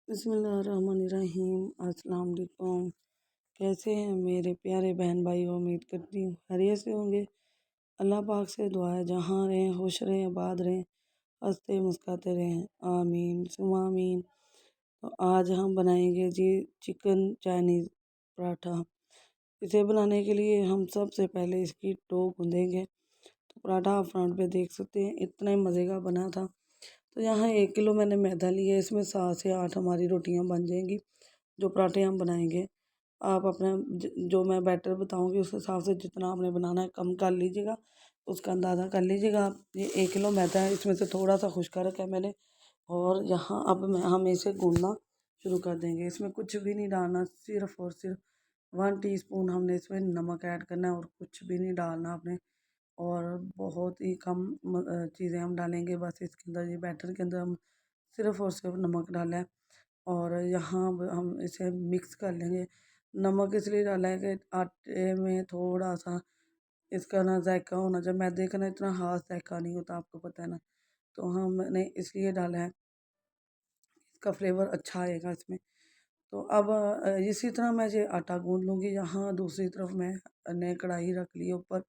बिस्मिल्लाहिर्रहमानिर्रहीम। अस्सलाम वालेकुम। कैसे हैं मेरे प्यारे बहन भाई? उम्मीद करती हूँ खैरियत से होंगे। अल्लाह पाक से दुआ है जहाँ रहें खुश रहें, आबाद रहें, हंसते मुस्कुराते रहें। आमीन सुमा आमीन। तो आज हम बनाएंगे जी चिकन चाइनीज़ पराठा। इसे बनाने के लिए हम सबसे पहले इसकी डो गूँधेंगे। तो पराठा आप फ्रंट पे देख सकते हैं, इतना ही मज़े का बना था। तो यहाँ 1 किलो मैंने मैदा लिया है, इसमें 7 से 8 हमारी रोटियाँ बन जाएंगी जो पराठे हम बनाएंगे। आप अपना जो मैं बैटर बताऊंगी उस हिसाब से जितना आपने बनाना है कम कर लीजिएगा, उसका अंदाज़ा कर लीजिएगा आप। ये 1 किलो मैदा है, इसमें से थोड़ा सा खुशका रखा है मैंने। और यहाँ अब हम इसे गूंदना शुरू कर देंगे। इसमें कुछ भी नहीं डालना, सिर्फ और सिर्फ 1 टीस्पून हमने इसमें नमक ऐड करना है और कुछ भी नहीं डालना आपने। और बहुत ही कम चीज़ें हम डालेंगे बस इसके अंदर। ये बैटर के अंदर हम सिर्फ और सिर्फ नमक डाला है। और यहाँ अब हम इसे मिक्स कर लेंगे। नमक इसलिए डाला है कि आटे में थोड़ा सा इसका ना जायका होना चाहिए। मैदे का ना इतना खास जायका नहीं होता, आपको पता है ना। तो हमने इसलिए डाला है, इसका फ्लेवर अच्छा आएगा इसमें। तो अब इसी तरह मैं ये आटा गूंद लूँगी। यहाँ दूसरी तरफ मैंने कढ़ाई रख ली है, ऊपर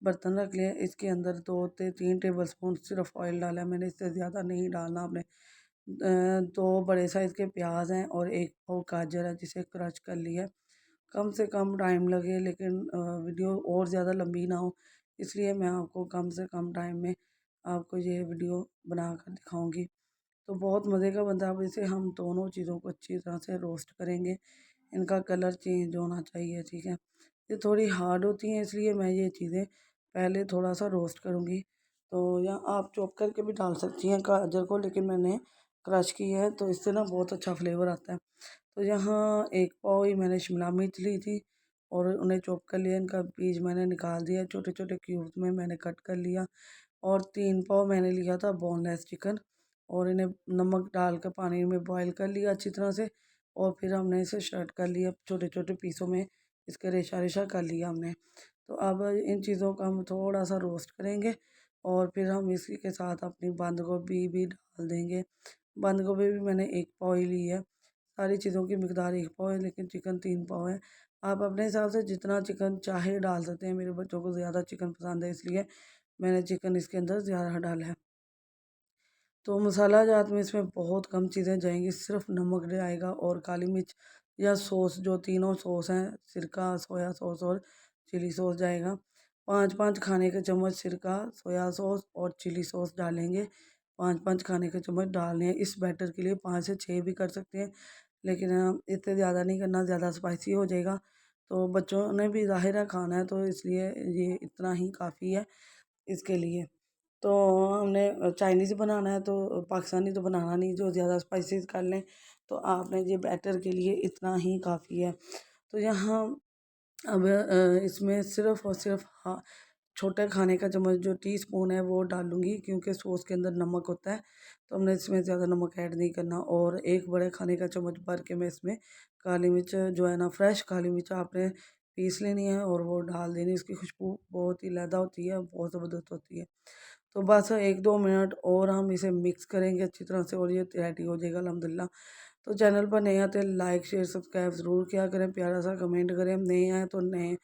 बर्तन रख लिया। इसके अंदर 2 से 3 टेबल स्पून सिर्फ ऑयल डाला है मैंने, इससे ज़्यादा नहीं डालना आपने। 2 बड़े साइज़ के प्याज हैं और 1 पाव गाजर है जिसे क्रश कर लिया है। कम से कम टाइम लगे लेकिन वीडियो और ज़्यादा लंबी ना हो, इसलिए मैं आपको कम से कम टाइम में आपको ये वीडियो बना कर दिखाऊँगी। तो बहुत मज़े का बनता है। अब इसे हम दोनों चीज़ों को अच्छी तरह से रोस्ट करेंगे। इनका कलर चेंज होना चाहिए, ठीक है। ये थोड़ी हार्ड होती हैं इसलिए मैं ये चीज़ें पहले थोड़ा सा रोस्ट करूँगी। तो या आप चॉप करके भी डाल सकती हैं गाजर को, लेकिन मैंने क्रश किया है तो इससे ना बहुत अच्छा फ्लेवर आता है। तो यहाँ 1 पाव ही मैंने शिमला मिर्च ली थी और उन्हें चॉप कर लिया। इनका बीज मैंने निकाल दिया, छोटे छोटे क्यूब्स में मैंने कट कर लिया। और 3 पाव मैंने लिया था बोनलेस चिकन और इन्हें नमक डाल कर पानी में बॉईल कर लिया अच्छी तरह से। और फिर हमने इसे शर्ट कर लिया, छोटे छोटे पीसों में इसके रेशा रेशा कर लिया हमने। तो अब इन चीज़ों को हम थोड़ा सा रोस्ट करेंगे और फिर हम इसी के साथ अपनी बंद गोभी भी डाल देंगे। बंद गोभी भी मैंने 1 पाव ही ली है। सारी चीज़ों की मिकदार 1 पाव है लेकिन चिकन 3 पाव है। आप अपने हिसाब से जितना चिकन चाहे डाल सकते हैं। मेरे बच्चों को ज़्यादा चिकन पसंद है इसलिए मैंने चिकन इसके अंदर ज़्यादा डाला है। तो मसाला जात में इसमें बहुत कम चीज़ें जाएंगी, सिर्फ नमक जाएगा और काली मिर्च या सॉस, जो तीनों सॉस हैं, सिरका, सोया सॉस और चिली सॉस जाएगा। 5-5 खाने के चम्मच सिरका, सोया सॉस और चिली सॉस डालेंगे। 5-5 खाने के चम्मच डालने हैं इस बैटर के लिए। 5 से 6 भी कर सकते हैं लेकिन इससे ज़्यादा नहीं करना, ज़्यादा स्पाइसी हो जाएगा। तो बच्चों ने भी ज़ाहिर है खाना है तो इसलिए ये इतना ही काफ़ी है इसके लिए। तो हमने चाइनीज़ बनाना है तो पाकिस्तानी तो बनाना नहीं जो ज़्यादा स्पाइसेस कर लें। तो आपने ये बैटर के लिए इतना ही काफ़ी है। तो यहाँ अब इसमें सिर्फ और सिर्फ हाँ, छोटे खाने का चम्मच जो टीस्पून है वो डालूंगी क्योंकि सॉस के अंदर नमक होता है। तो हमने इसमें ज़्यादा नमक ऐड नहीं करना। और 1 बड़े खाने का चम्मच भर के मैं इसमें काली मिर्च जो है ना, फ्रेश काली मिर्च आपने पीस लेनी है और वो डाल देनी। इसकी खुशबू बहुत ही लैदा होती है, बहुत ज़बरदस्त होती है। तो बस 1-2 मिनट और हम इसे मिक्स करेंगे अच्छी तरह से और ये रेडी हो जाएगा अल्हम्दुलिल्लाह। तो चैनल पर नए आते हैं लाइक शेयर सब्सक्राइब ज़रूर किया करें, प्यारा सा कमेंट करें। हम नए आए तो नए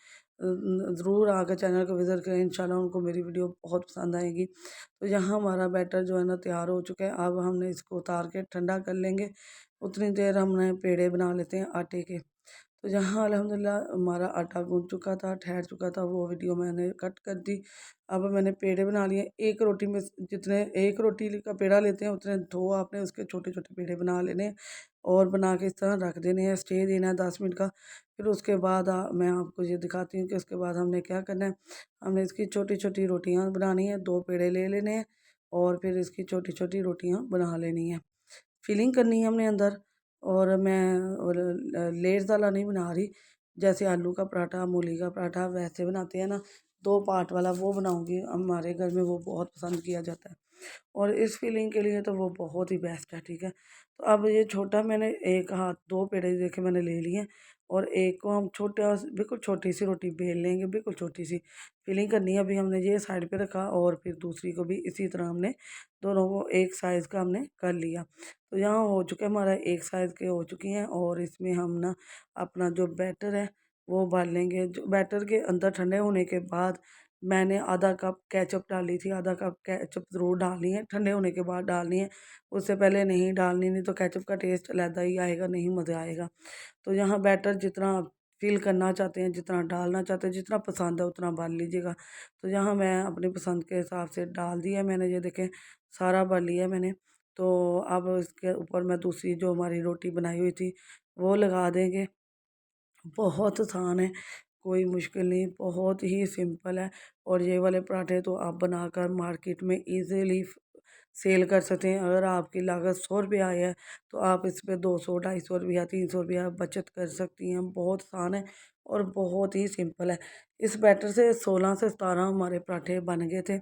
ज़रूर आकर चैनल को विज़िट करें, इंशाल्लाह उनको मेरी वीडियो बहुत पसंद आएगी। तो यहाँ हमारा बैटर जो है ना तैयार हो चुका है। अब हमने इसको उतार के ठंडा कर लेंगे। उतनी देर हमने पेड़े बना लेते हैं आटे के। तो यहाँ अल्हम्दुलिल्लाह हमारा आटा गूंथ चुका था, ठहर चुका था, वो वीडियो मैंने कट कर दी। अब मैंने पेड़े बना लिए। एक रोटी में जितने एक रोटी का पेड़ा लेते हैं उतने 2 आपने उसके छोटे छोटे पेड़े बना लेने हैं और बना के इस तरह रख देने हैं। स्टे देना है 10 मिनट का। फिर उसके बाद मैं आपको ये दिखाती हूँ कि उसके बाद हमने क्या करना है। हमने इसकी छोटी छोटी रोटियाँ बनानी है, 2 पेड़े ले लेने हैं और फिर इसकी छोटी छोटी रोटियाँ बना लेनी है। फिलिंग करनी है हमने अंदर। और मैं लेयर्स वाला नहीं बना रही, जैसे आलू का पराठा, मूली का पराठा वैसे बनाते हैं ना, 2 पार्ट वाला वो बनाऊंगी। हमारे घर में वो बहुत पसंद किया जाता है और इस फीलिंग के लिए तो वो बहुत ही बेस्ट है, ठीक है। तो अब ये छोटा मैंने एक हाथ 2 पेड़े देखे मैंने ले लिए। और एक को हम छोटा बिल्कुल छोटी सी रोटी बेल लेंगे, बिल्कुल छोटी सी फिलिंग करनी है। अभी हमने ये साइड पे रखा और फिर दूसरी को भी इसी तरह हमने दोनों को एक साइज़ का हमने कर लिया। तो यहाँ हो चुका है हमारा एक साइज़ के हो चुकी हैं और इसमें हम ना अपना जो बैटर है वो उबाल लेंगे। जो बैटर के अंदर ठंडे होने के बाद मैंने आधा कप केचप डाली थी, आधा कप केचप ज़रूर डालनी है, ठंडे होने के बाद डालनी है, उससे पहले नहीं डालनी, नहीं तो केचप का टेस्ट अलग ही आएगा, नहीं मज़ा आएगा। तो यहाँ बैटर जितना आप फ़िल करना चाहते हैं, जितना डालना चाहते हैं, जितना पसंद है उतना डाल लीजिएगा। तो यहाँ मैं अपनी पसंद के हिसाब से डाल दिया मैंने, ये देखें सारा भर लिया मैंने। तो अब इसके ऊपर मैं दूसरी जो हमारी रोटी बनाई हुई थी वो लगा देंगे। बहुत आसान है, कोई मुश्किल नहीं, बहुत ही सिंपल है। और ये वाले पराठे तो आप बनाकर मार्केट में ईज़िली सेल कर सकते हैं। अगर आपकी लागत 100 रुपये आई है तो आप इस पे 200, 250 रुपया, 300 रुपया बचत कर सकती हैं। बहुत आसान है और बहुत ही सिंपल है। इस बैटर से 16 से 17 हमारे पराठे बन गए थे।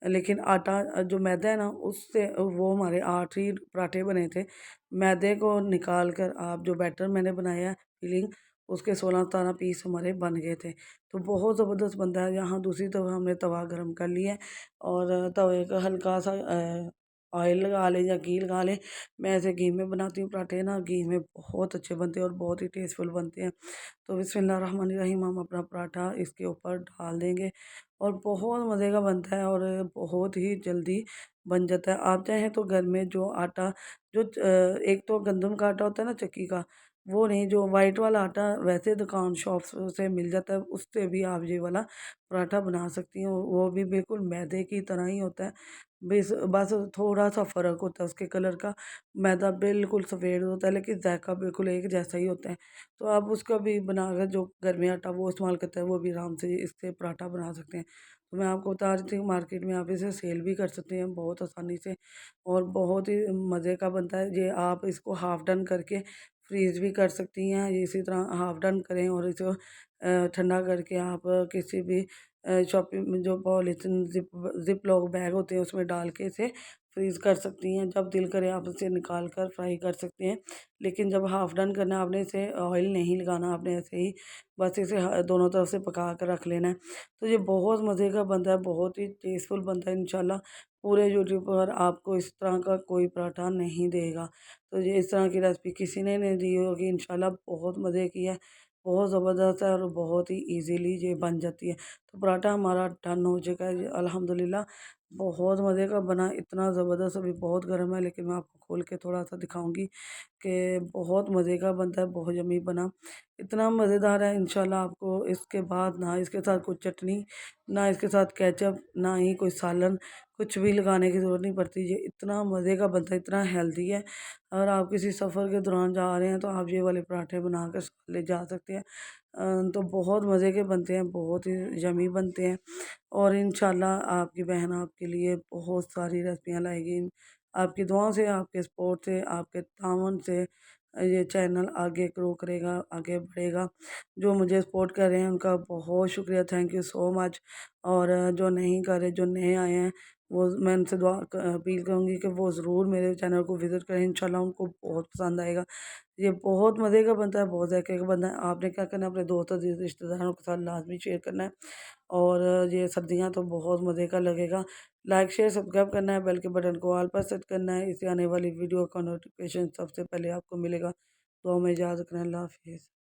लेकिन आटा जो मैदा है ना उससे वो हमारे 8 ही पराठे बने थे। मैदे को निकाल कर आप जो बैटर मैंने बनाया है फिलिंग, उसके 16-17 पीस हमारे बन गए थे। तो बहुत ज़बरदस्त बनता है। यहाँ दूसरी तरफ हमने तवा गरम कर लिया है और तवे का हल्का सा ऑयल लगा लें या घी लगा लें। मैं ऐसे घी में बनाती हूँ पराठे ना, घी में बहुत अच्छे बनते हैं और बहुत ही टेस्टफुल बनते हैं। तो बिस्मिल्लाहिर्रहमानिर्रहीम हम अपना पराठा इसके ऊपर डाल देंगे और बहुत मज़े का बनता है और बहुत ही जल्दी बन जाता है। आप चाहें तो घर में जो आटा जो एक तो गंदम का आटा होता है ना चक्की का, वो नहीं, जो वाइट वाला आटा वैसे दुकान शॉप्स से मिल जाता है, उससे भी आप ये वाला पराठा बना सकती हैं। वो भी बिल्कुल मैदे की तरह ही होता है। बस बस थोड़ा-सा फ़र्क होता है उसके कलर का। मैदा बिल्कुल सफ़ेद होता है लेकिन ज़ायका बिल्कुल एक जैसा ही होता है। तो आप उसका भी बनाकर जो घर में आटा वो इस्तेमाल करता है वो भी आराम से इससे पराठा बना सकते हैं। तो मैं आपको बता रही थी मार्केट में आप इसे सेल भी कर सकते हैं बहुत आसानी से और बहुत ही मज़े का बनता है। ये आप इसको हाफ़ डन करके फ्रीज़ भी कर सकती हैं। इसी तरह हाफ़ डन करें और इसे ठंडा करके आप किसी भी शॉपिंग में जो पॉलीथीन ज़िप लॉक बैग होते हैं उसमें डाल के इसे फ्रीज़ कर सकती हैं। जब दिल करे आप इसे निकाल कर फ्राई कर सकते हैं। लेकिन जब हाफ़ डन करना है आपने इसे ऑयल नहीं लगाना, आपने ऐसे ही बस इसे दोनों तरफ से पका कर रख लेना है। तो ये बहुत मज़े का बनता है, बहुत ही टेस्टफुल बनता है। इंशाल्लाह पूरे यूट्यूब पर आपको इस तरह का कोई पराठा नहीं देगा। तो ये इस तरह की रेसिपी किसी ने नहीं दी होगी, इंशाल्लाह बहुत मज़े की है, बहुत ज़बरदस्त है और बहुत ही ईज़िली ये बन जाती है। तो पराठा हमारा डन हो चुका है, अल्हम्दुलिल्लाह बहुत मज़े का बना, इतना ज़बरदस्त, अभी बहुत गर्म है लेकिन मैं आपको खोल के थोड़ा-सा दिखाऊँगी कि बहुत मज़े का बनता है, बहुत यम्मी बना। इतना मज़ेदार है, इंशाल्लाह आपको इसके बाद ना इसके साथ कोई चटनी, ना इसके साथ केचप, ना ही कोई सालन, कुछ भी लगाने की ज़रूरत नहीं पड़ती। ये इतना मज़े का बनता है, इतना हेल्दी है। अगर आप किसी सफ़र के दौरान जा रहे हैं तो आप ये वाले पराठे बनाकर साथ ले जा सकते हैं। तो बहुत मज़े के बनते हैं, बहुत ही यम्मी बनते हैं और इंशाल्लाह आपकी बहन आपके लिए बहुत सारी रेसिपियाँ लाएगी। आपकी दुआओं से, आपके सपोर्ट से, आपके ताउन से ये चैनल आगे ग्रो करेगा, आगे बढ़ेगा। जो मुझे सपोर्ट कर रहे हैं उनका बहुत शुक्रिया, थैंक यू सो मच। और जो नहीं कर रहे, जो नए आए हैं, वो मैं उनसे अपील करूँगी कि वो ज़रूर मेरे चैनल को विज़िट करें, इंशाल्लाह उनको बहुत पसंद आएगा। ये बहुत मज़े का बनता है, बहुत ज़ायके का बनता है। आपने क्या करना है, अपने दोस्तों रिश्तेदारों के साथ लाज़मी शेयर करना है और ये सर्दियाँ तो बहुत मज़े का लगेगा। लाइक, शेयर, सब्सक्राइब करना है, बेल के बटन को ऑल पर सेट करना है। इससे आने वाली वीडियो का नोटिफ़िकेशन सबसे पहले आपको मिलेगा। दुआ में याद रखना। अल्लाह हाफ़िज़।